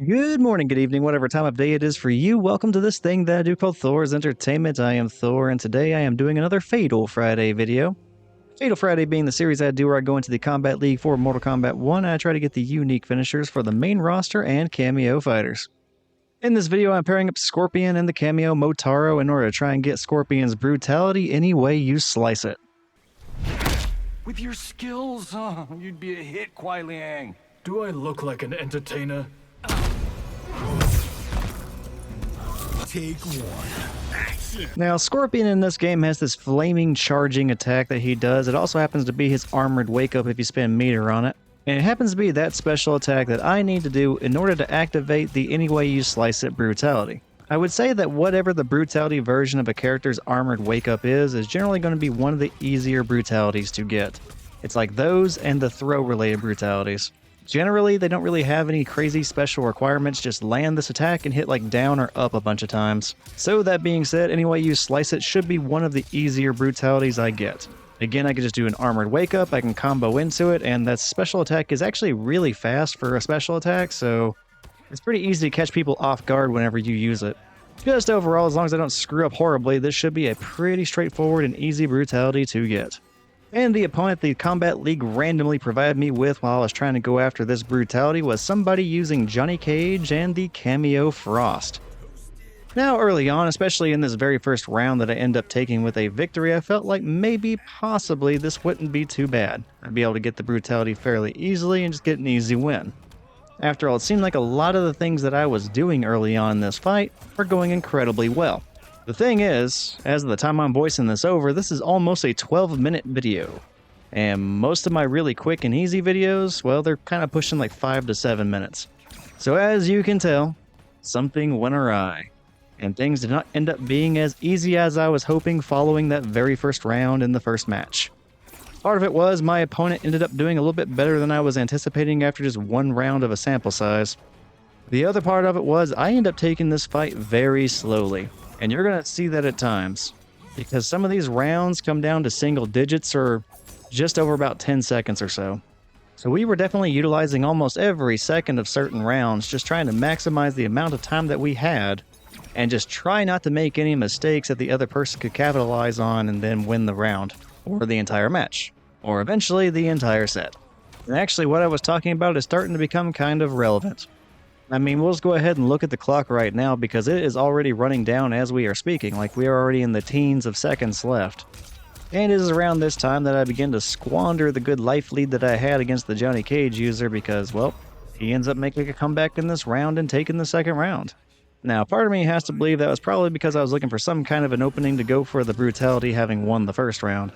Good morning, good evening, whatever time of day it is for you. Welcome to this thing that I do called Thor's Entertainment. I am Thor, and today I am doing another Fatal Friday video. Fatal Friday being the series I do where I go into the Kombat League for Mortal Kombat 1 and I try to get the unique finishers for the main roster and cameo fighters. In this video, I'm pairing up Scorpion and the cameo Motaro in order to try and get Scorpion's brutality any way you slice it. With your skills, you'd be a hit, Kuai Liang. Do I look like an entertainer? Take one. Action. Now, Scorpion in this game has this flaming charging attack that he does. It also happens to be his armored wake up if you spend meter on it. And it happens to be that special attack that I need to do in order to activate the any way you slice it brutality. I would say that whatever the brutality version of a character's armored wake up is generally going to be one of the easier brutalities to get. It's like those and the throw related brutalities. Generally, they don't really have any crazy special requirements, just land this attack and hit like down or up a bunch of times. So that being said, any way you slice it should be one of the easier brutalities I get. Again, I can just do an armored wake up, I can combo into it, and that special attack is actually really fast for a special attack, so it's pretty easy to catch people off guard whenever you use it. Just overall, as long as I don't screw up horribly, this should be a pretty straightforward and easy brutality to get. And the opponent the Kombat League randomly provided me with while I was trying to go after this brutality was somebody using johnnycage and the cameo Frost. Now early on, especially in this very first round that I end up taking with a victory, I felt like maybe, possibly, this wouldn't be too bad. I'd be able to get the brutality fairly easily and just get an easy win. After all, it seemed like a lot of the things that I was doing early on in this fight were going incredibly well. The thing is, as of the time I'm voicing this over, this is almost a 12-minute video. And most of my really quick and easy videos, well, they're kind of pushing like 5 to 7 minutes. So as you can tell, something went awry. And things did not end up being as easy as I was hoping following that very first round in the first match. Part of it was my opponent ended up doing a little bit better than I was anticipating after just one round of a sample size. The other part of it was I ended up taking this fight very slowly. And you're going to see that at times, because some of these rounds come down to single digits or just over about 10 seconds or so. So we were definitely utilizing almost every second of certain rounds, just trying to maximize the amount of time that we had, and just try not to make any mistakes that the other person could capitalize on and then win the round, or the entire match, or eventually the entire set. And actually what I was talking about is starting to become kind of relevant. I mean, we'll just go ahead and look at the clock right now because it is already running down as we are speaking, like we are already in the teens of seconds left. And it is around this time that I begin to squander the good life lead that I had against the johnnycage user because, well, he ends up making a comeback in this round and taking the second round. Now, part of me has to believe that was probably because I was looking for some kind of an opening to go for the brutality having won the first round.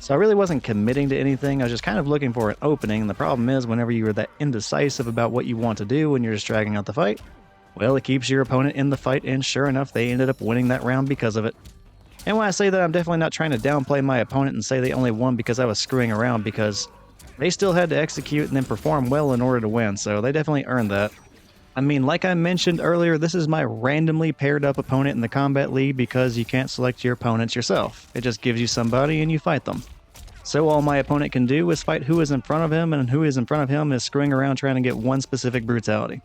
So I really wasn't committing to anything, I was just kind of looking for an opening, and the problem is whenever you're that indecisive about what you want to do when you're just dragging out the fight, well, it keeps your opponent in the fight, and sure enough, they ended up winning that round because of it. And when I say that, I'm definitely not trying to downplay my opponent and say they only won because I was screwing around, because they still had to execute and then perform well in order to win, so they definitely earned that. I mean, like I mentioned earlier, this is my randomly paired up opponent in the Kombat League because you can't select your opponents yourself. It just gives you somebody and you fight them. So all my opponent can do is fight who is in front of him, and who is in front of him is screwing around trying to get one specific brutality.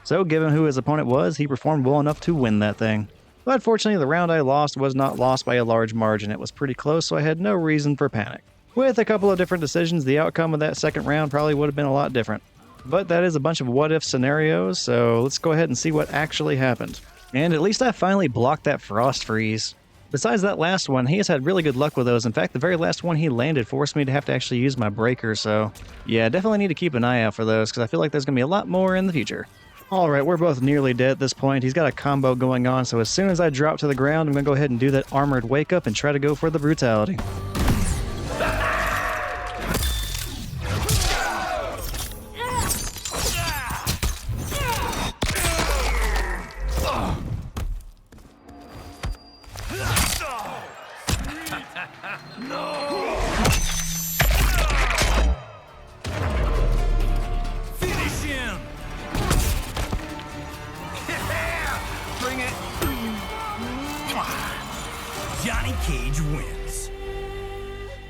So given who his opponent was, he performed well enough to win that thing. But fortunately, the round I lost was not lost by a large margin. It was pretty close, so I had no reason for panic. With a couple of different decisions, the outcome of that second round probably would have been a lot different. But that is a bunch of what-if scenarios, so let's go ahead and see what actually happened. And at least I finally blocked that frost freeze. Besides that last one, he has had really good luck with those. In fact, the very last one he landed forced me to have to actually use my breaker, so yeah, definitely need to keep an eye out for those, because I feel like there's going to be a lot more in the future. Alright, we're both nearly dead at this point. He's got a combo going on, so as soon as I drop to the ground, I'm going to go ahead and do that armored wake up and try to go for the brutality. Johnnycage wins.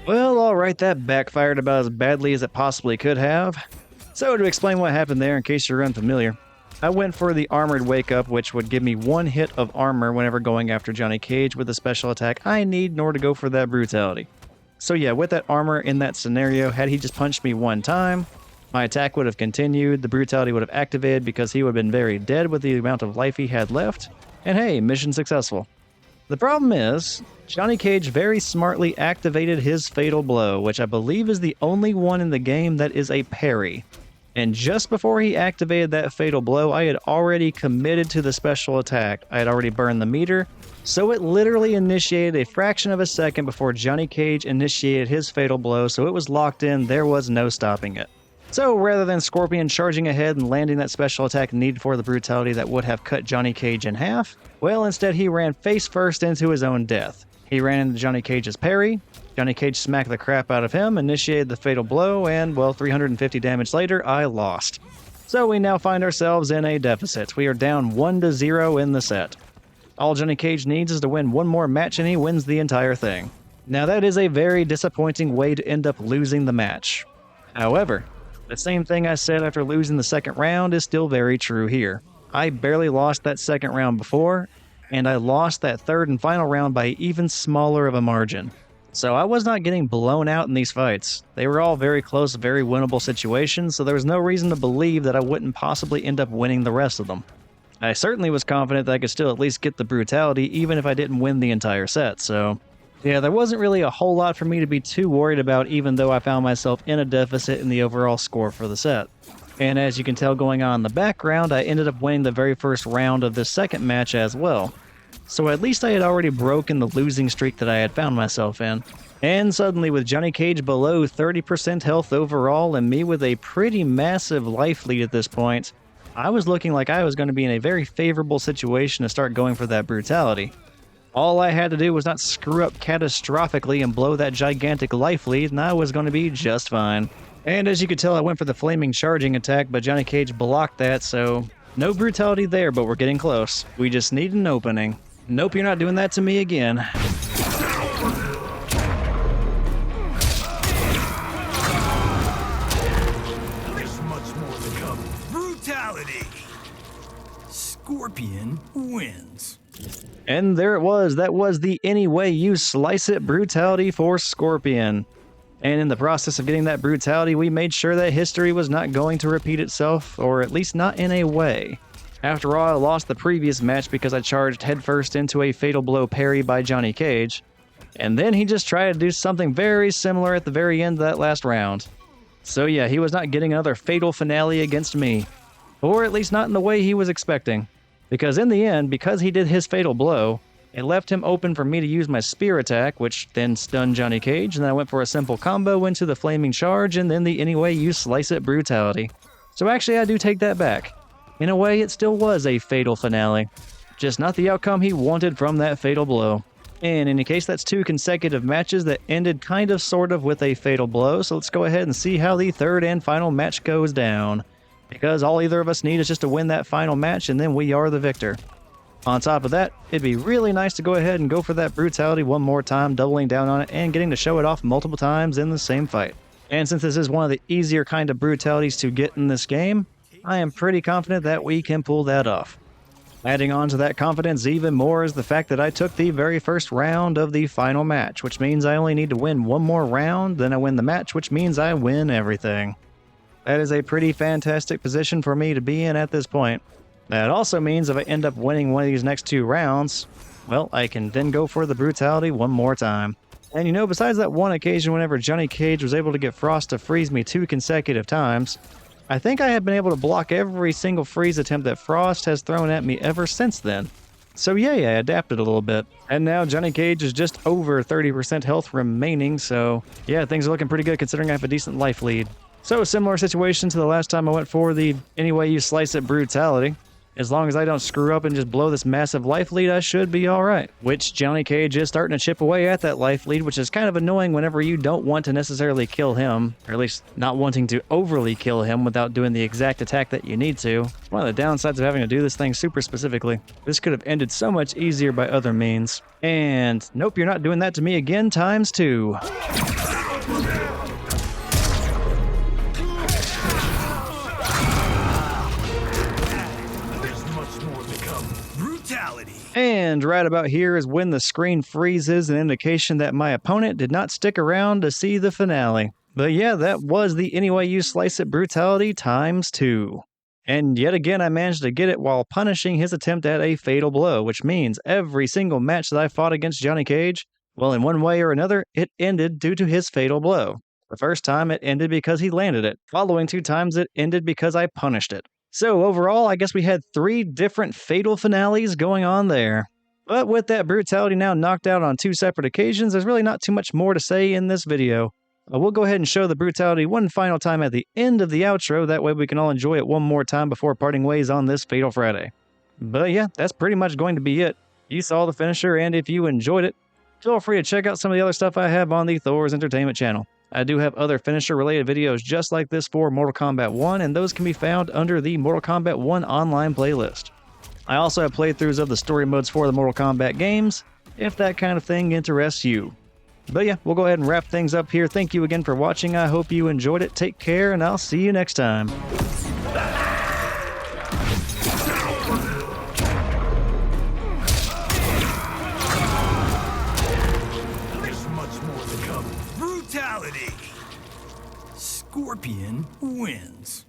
Well, alright, that backfired about as badly as it possibly could have. So to explain what happened there in case you're unfamiliar, I went for the armored wake up, which would give me 1 hit of armor whenever going after Johnny Cage with the special attack I need in order to go for that brutality. So yeah, with that armor in that scenario, had he just punched me 1 time, my attack would have continued, the brutality would have activated because he would have been very dead with the amount of life he had left, and hey, mission successful. The problem is, Johnny Cage very smartly activated his fatal blow, which I believe is the only one in the game that is a parry. And just before he activated that fatal blow, I had already committed to the special attack. I had already burned the meter, so it literally initiated a fraction of a second before Johnny Cage initiated his fatal blow, so it was locked in, there was no stopping it. So rather than Scorpion charging ahead and landing that special attack needed for the brutality that would have cut Johnny Cage in half, well, instead he ran face first into his own death. He ran into Johnny Cage's parry, Johnny Cage smacked the crap out of him, initiated the fatal blow, and, well, 350 damage later, I lost. So we now find ourselves in a deficit. We are down 1-0 in the set. All Johnny Cage needs is to win 1 more match and he wins the entire thing. Now that is a very disappointing way to end up losing the match. However, the same thing I said after losing the second round is still very true here. I barely lost that second round before, and I lost that third and final round by even smaller of a margin. So I was not getting blown out in these fights. They were all very close, very winnable situations, so there was no reason to believe that I wouldn't possibly end up winning the rest of them. I certainly was confident that I could still at least get the brutality even if I didn't win the entire set, so yeah, there wasn't really a whole lot for me to be too worried about, even though I found myself in a deficit in the overall score for the set. And as you can tell going on in the background, I ended up winning the very first round of this second match as well. So at least I had already broken the losing streak that I had found myself in. And suddenly, with Johnny Cage below 30% health overall and me with a pretty massive life lead at this point, I was looking like I was going to be in a very favorable situation to start going for that brutality. All I had to do was not screw up catastrophically and blow that gigantic life lead, and I was going to be just fine. And as you could tell, I went for the flaming charging attack, but Johnny Cage blocked that, so no brutality there, but we're getting close. We just need an opening. Nope, you're not doing that to me again. There's much more to come. Brutality. Scorpion wins. And there it was. That was the any way you slice it brutality for Scorpion. And in the process of getting that brutality, we made sure that history was not going to repeat itself, or at least not in a way. After all, I lost the previous match because I charged headfirst into a fatal blow parry by Johnny Cage, and then he just tried to do something very similar at the very end of that last round. So yeah, he was not getting another fatal finale against me, or at least not in the way he was expecting. Because in the end, because he did his fatal blow, it left him open for me to use my spear attack, which then stunned Johnny Cage, and then I went for a simple combo into the flaming charge, and then the anyway you slice it brutality. So actually I do take that back. In a way, it still was a fatal finale. Just not the outcome he wanted from that fatal blow. In any case, that's 2 consecutive matches that ended kind of sort of with a fatal blow, so let's go ahead and see how the third and final match goes down. Because all either of us need is just to win that final match, and then we are the victor. On top of that, it'd be really nice to go ahead and go for that brutality one more time, doubling down on it, and getting to show it off multiple times in the same fight. And since this is one of the easier kind of brutalities to get in this game, I am pretty confident that we can pull that off. Adding on to that confidence even more is the fact that I took the very first round of the final match, which means I only need to win one more round, then I win the match, which means I win everything. That is a pretty fantastic position for me to be in at this point. That also means if I end up winning one of these next 2 rounds, well, I can then go for the brutality one more time. And you know, besides that one occasion whenever Johnny Cage was able to get Frost to freeze me 2 consecutive times, I think I have been able to block every single freeze attempt that Frost has thrown at me ever since then. So yeah, I adapted a little bit. And now Johnny Cage is just over 30% health remaining, so yeah, things are looking pretty good considering I have a decent life lead. So a similar situation to the last time I went for the anyway you slice it brutality. As long as I don't screw up and just blow this massive life lead, I should be alright. Which Johnny Cage is starting to chip away at that life lead, which is kind of annoying whenever you don't want to necessarily kill him, or at least not wanting to overly kill him without doing the exact attack that you need to. One of the downsides of having to do this thing super specifically. This could have ended so much easier by other means. And nope, you're not doing that to me again times 2. more to come. Brutality. And right about here is when the screen freezes, an indication that my opponent did not stick around to see the finale. But yeah, that was the Any Way You Slice It Brutality ×2. And yet again, I managed to get it while punishing his attempt at a fatal blow, which means every single match that I fought against Johnny Cage, well, in one way or another, it ended due to his fatal blow. The first time it ended because he landed it. Following 2 times it ended because I punished it. So overall, I guess we had 3 different fatal finales going on there. But with that brutality now knocked out on 2 separate occasions, there's really not too much more to say in this video. We'll go ahead and show the brutality one final time at the end of the outro, that way we can all enjoy it one more time before parting ways on this Fatal Friday. But yeah, that's pretty much going to be it. You saw the finisher, and if you enjoyed it, feel free to check out some of the other stuff I have on the Thor's Entertainment channel. I do have other finisher-related videos just like this for Mortal Kombat 1, and those can be found under the Mortal Kombat 1 online playlist. I also have playthroughs of the story modes for the Mortal Kombat games, if that kind of thing interests you. But yeah, we'll go ahead and wrap things up here. Thank you again for watching. I hope you enjoyed it. Take care, and I'll see you next time. There's much more to come. Brutality. Scorpion wins.